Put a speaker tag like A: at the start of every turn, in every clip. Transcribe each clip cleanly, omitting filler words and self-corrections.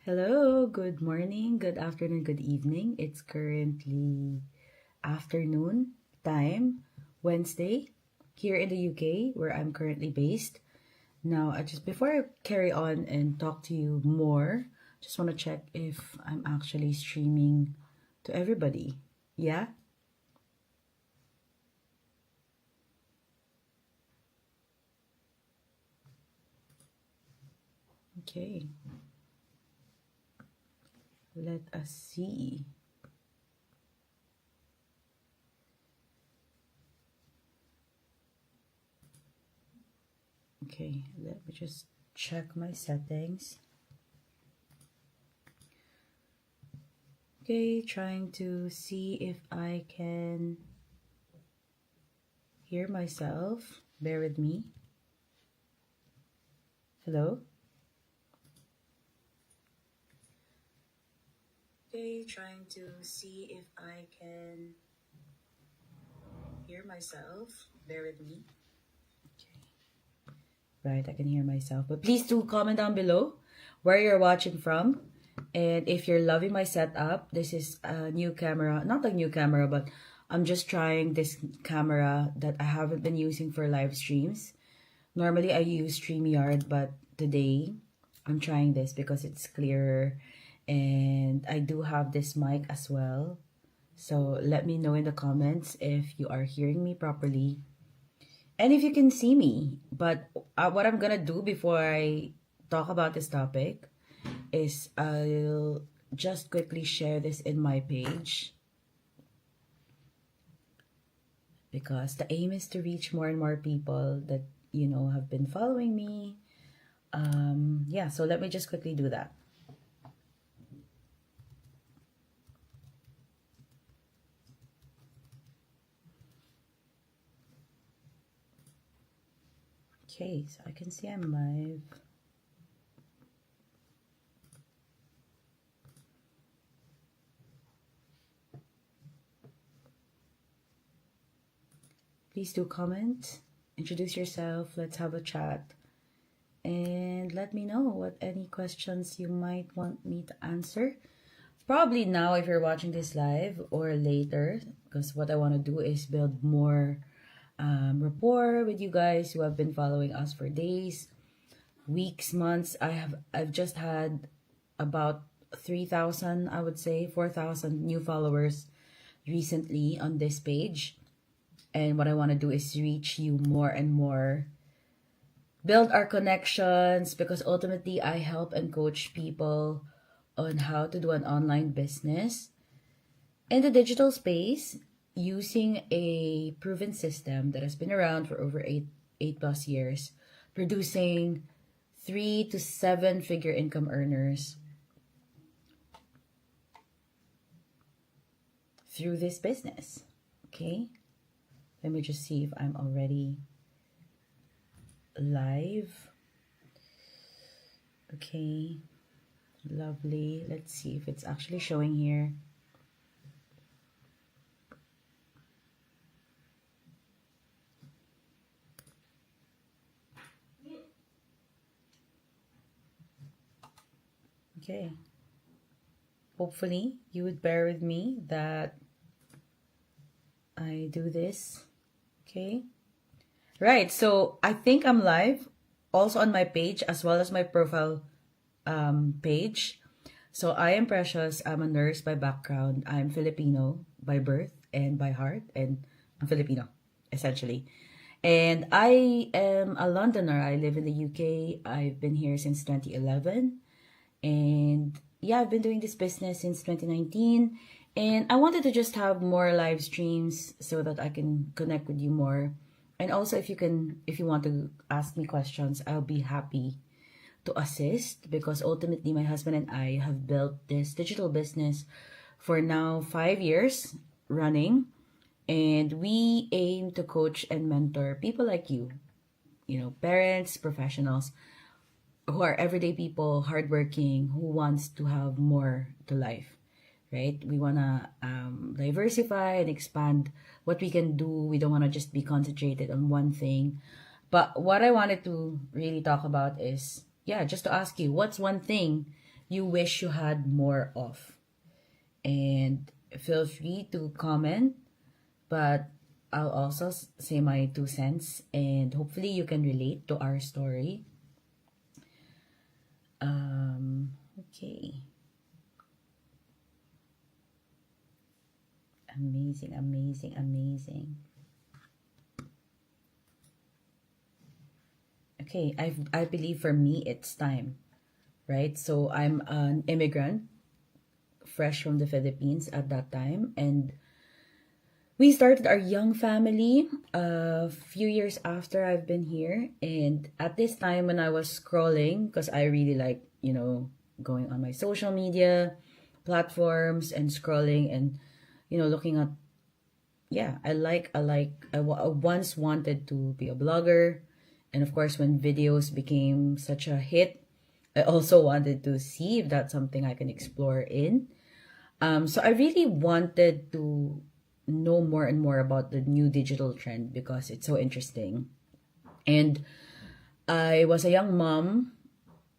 A: Hello, good morning, good afternoon, good evening. It's currently afternoon time, Wednesday, here in the UK, where I'm currently based. Now, before I carry on and talk to you more, just want to check if I'm actually streaming to everybody. Yeah? Okay. Let us see. Okay, let me just check my settings. Okay, trying to see if I can hear myself. Bear with me. Hello? Okay, trying to see if I can hear myself. Bear with me. Okay. Right, I can hear myself. But please do comment down below where you're watching from. And if you're loving my setup, this is a new camera. Not a new camera, but I'm just trying this camera that I haven't been using for live streams. Normally, I use StreamYard, but today I'm trying this because it's clearer. And I do have this mic as well. So let me know in the comments if you are hearing me properly and if you can see me. But what I'm gonna do before I talk about this topic is I'll just quickly share this in my page, because the aim is to reach more and more people that have been following me. Yeah, so let me just quickly do that. Okay, so I can see I'm live. Please do comment, introduce yourself, let's have a chat, and let me know what any questions you might want me to answer. Probably now if you're watching this live, or later, because what I want to do is build more rapport with you guys who have been following us for days, weeks, months. I've just had about 3,000, I would say 4,000 new followers recently on this page. And what I want to do is reach you more and more, build our connections, because ultimately I help and coach people on how to do an online business in the digital space using a proven system that has been around for over eight plus years, producing 3 to 7 figure income earners through this business. Okay, let me just see if I'm already live. Okay, lovely. Let's see if it's actually showing here. Okay, hopefully you would bear with me that I do this. Okay, right, so I think I'm live also on my page as well as my profile page. So I am Precious. I'm a nurse by background. I'm Filipino by birth and by heart, and I'm Filipino essentially. And I am a Londoner. I live in the UK. I've been here since 2011. And yeah, I've been doing this business since 2019. And I wanted to just have more live streams so that I can connect with you more. And also if you want to ask me questions, I'll be happy to assist, because ultimately my husband and I have built this digital business for now 5 years running. And we aim to coach and mentor people like you, parents, professionals who are everyday people, hardworking, who wants to have more to life, right? We want to diversify and expand what we can do. We don't want to just be concentrated on one thing. But what I wanted to really talk about is, yeah, just to ask you, what's one thing you wish you had more of. And feel free to comment, but I'll also say my 2 cents, and hopefully you can relate to our story. Okay. Amazing, amazing, amazing. Okay, I believe for me it's time, right? So I'm an immigrant, fresh from the Philippines at that time, and we started our young family a few years after I've been here. And at this time, when I was scrolling, because I really like, going on my social media platforms and scrolling and, looking at, yeah, I once wanted to be a blogger. And of course, when videos became such a hit, I also wanted to see if that's something I can explore in. So I really wanted to know more and more about the new digital trend because it's so interesting. And I was a young mom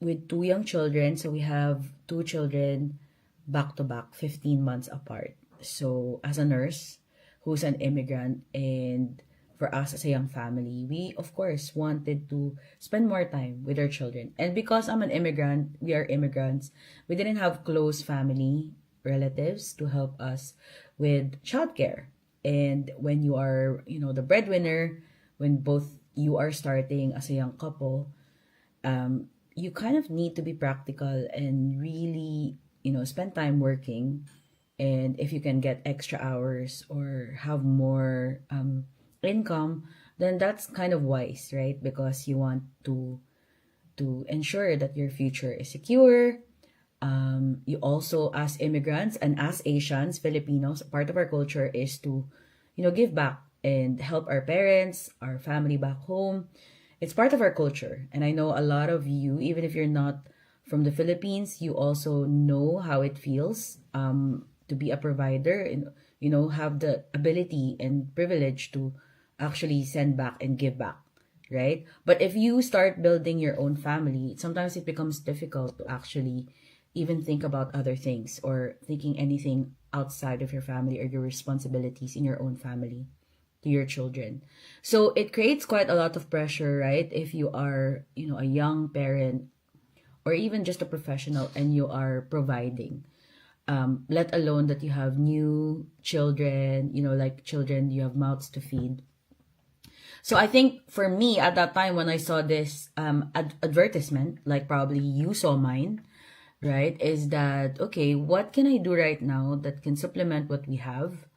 A: with two young children. So we have two children back to back, 15 months apart. So as a nurse who's an immigrant, and for us as a young family, we of course wanted to spend more time with our children. And because I'm an immigrant, we are immigrants, we didn't have close family relatives to help us with childcare. And when you are, the breadwinner, when both you are starting as a young couple, you kind of need to be practical and really, spend time working. And if you can get extra hours or have more income, then that's kind of wise, right? Because you want to ensure that your future is secure. You also, as immigrants and as Asians, Filipinos, part of our culture is to, give back and help our parents, our family back home. It's part of our culture. And I know a lot of you, even if you're not from the Philippines, you also know how it feels to be a provider and, have the ability and privilege to actually send back and give back, right? But if you start building your own family, sometimes it becomes difficult to actually even think about other things or thinking anything outside of your family or your responsibilities in your own family to your children. So it creates quite a lot of pressure, right? If you are, a young parent or even just a professional and you are providing, let alone that you have new children, like children, you have mouths to feed. So I think for me at that time when I saw this advertisement, like probably you saw mine, right, is that, okay, what can I do right now that can supplement what we have,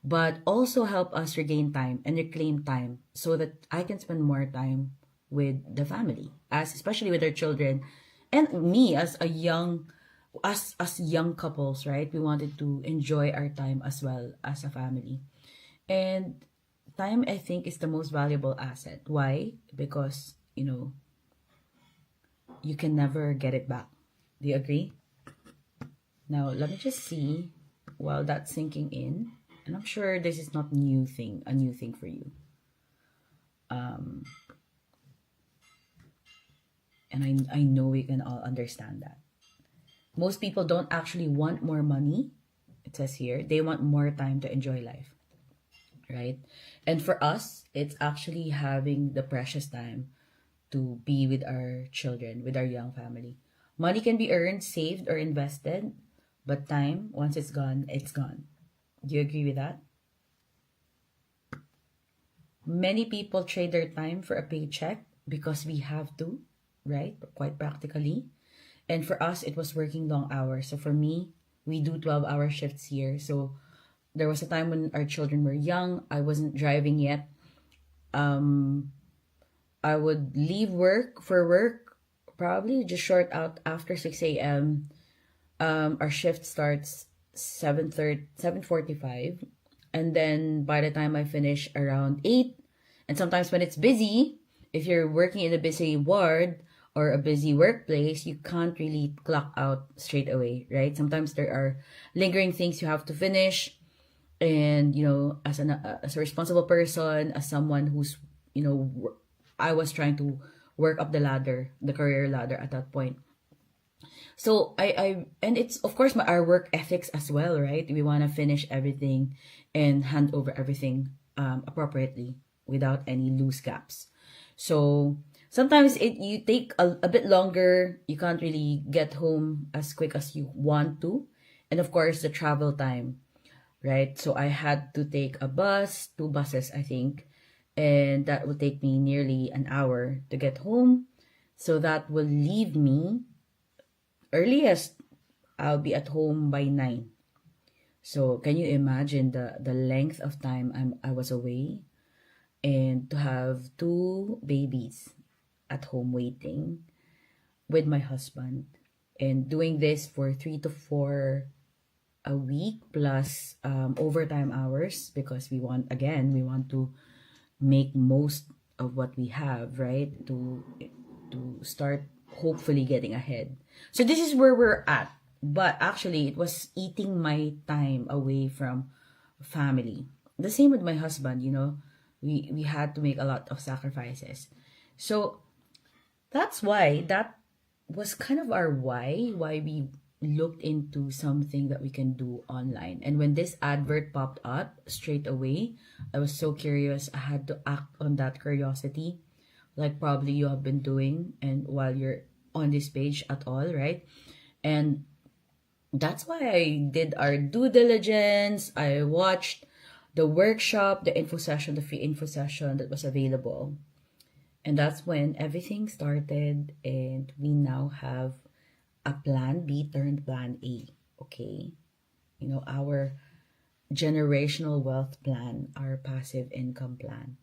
A: but also help us regain time and reclaim time so that I can spend more time with the family, as especially with our children and me as a young as young couples, right? We wanted to enjoy our time as well as a family. And time, I think, is the most valuable asset. Why? Because, you can never get it back. Do you agree? Now, let me just see while that's sinking in. And I'm sure this is not a new thing for you. And I know we can all understand that. Most people don't actually want more money. It says here, they want more time to enjoy life, right? And for us, it's actually having the precious time to be with our children, with our young family. Money can be earned, saved, or invested, but time, once it's gone, it's gone. Do you agree with that? Many people trade their time for a paycheck because we have to, right? Quite practically. And for us, it was working long hours. So for me, we do 12-hour shifts here. So there was a time when our children were young. I wasn't driving yet. I would leave work for work, probably just short out after 6 a.m. Our shift starts 7:30, 7:45. And then by the time I finish around 8, and sometimes when it's busy, if you're working in a busy ward or a busy workplace, you can't really clock out straight away, right? Sometimes there are lingering things you have to finish. And, as a responsible person, as someone who's, I was trying to work up the ladder, the career ladder at that point. So and it's of course our work ethics as well, right? We want to finish everything and hand over everything appropriately without any loose gaps. So sometimes you take a bit longer. You can't really get home as quick as you want to, and of course the travel time, right? So I had to take a bus, two buses, I think, and that would take me nearly an hour to get home. So that will leave me earliest I'll be at home by 9. So can you imagine the length of time I was away, and to have two babies at home waiting with my husband, and doing this for 3 to 4 a week plus overtime hours, because we want to make most of what we have, right? To start hopefully getting ahead. So this is where we're at. But actually, it was eating my time away from family. The same with my husband, we had to make a lot of sacrifices. So that was kind of our why we looked into something that we can do online. And when this advert popped up straight away, I was so curious. I had to act on that curiosity, like probably you have been doing, and while you're on this page at all, right? And that's why I did our due diligence. I watched the workshop, the info session, the free info session that was available. And that's when everything started, and we now have a plan B turned plan A. Okay. Our generational wealth plan, our passive income plan.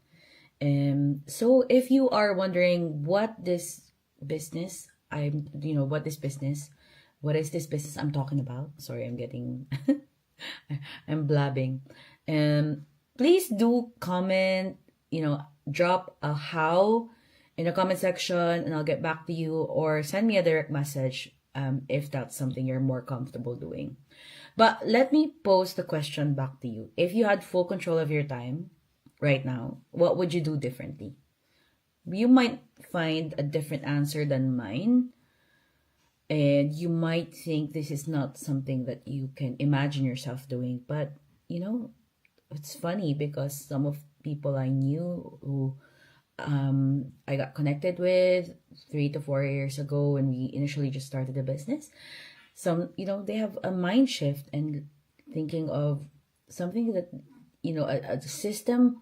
A: So if you are wondering what this business, what is this business I'm talking about? Sorry, I'm getting, I'm blabbing. Please do comment, drop a how in the comment section, and I'll get back to you, or send me a direct message if that's something you're more comfortable doing. But let me pose the question back to you. If you had full control of your time right now, what would you do differently? You might find a different answer than mine, and you might think this is not something that you can imagine yourself doing. But it's funny, because some of people I knew who I got connected with 3 to 4 years ago when we initially just started the business, some they have a mind shift and thinking of something that a system.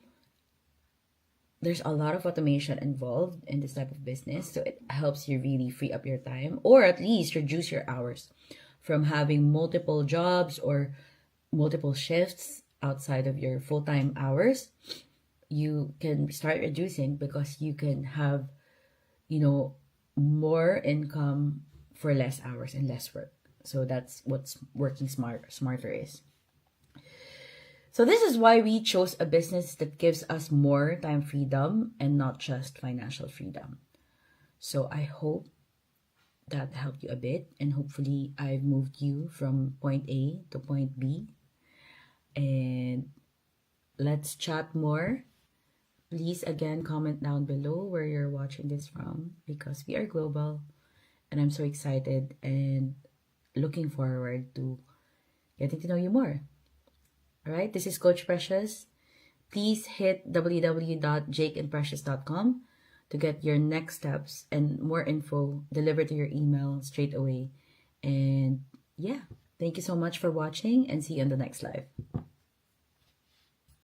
A: There's a lot of automation involved in this type of business, so it helps you really free up your time, or at least reduce your hours from having multiple jobs or multiple shifts outside of your full-time hours. You can start reducing, because you can have more income for less hours and less work. So that's what's working smarter is. So this is why we chose a business that gives us more time freedom and not just financial freedom. So I hope that helped you a bit, and hopefully I've moved you from point A to point B. And let's chat more. Please again comment down below where you're watching this from, because we are global, and I'm so excited and looking forward to getting to know you more. All right, this is Coach Precious. Please hit www.jakeandprecious.com to get your next steps and more info delivered to your email straight away. And yeah, thank you so much for watching, and see you on the next live.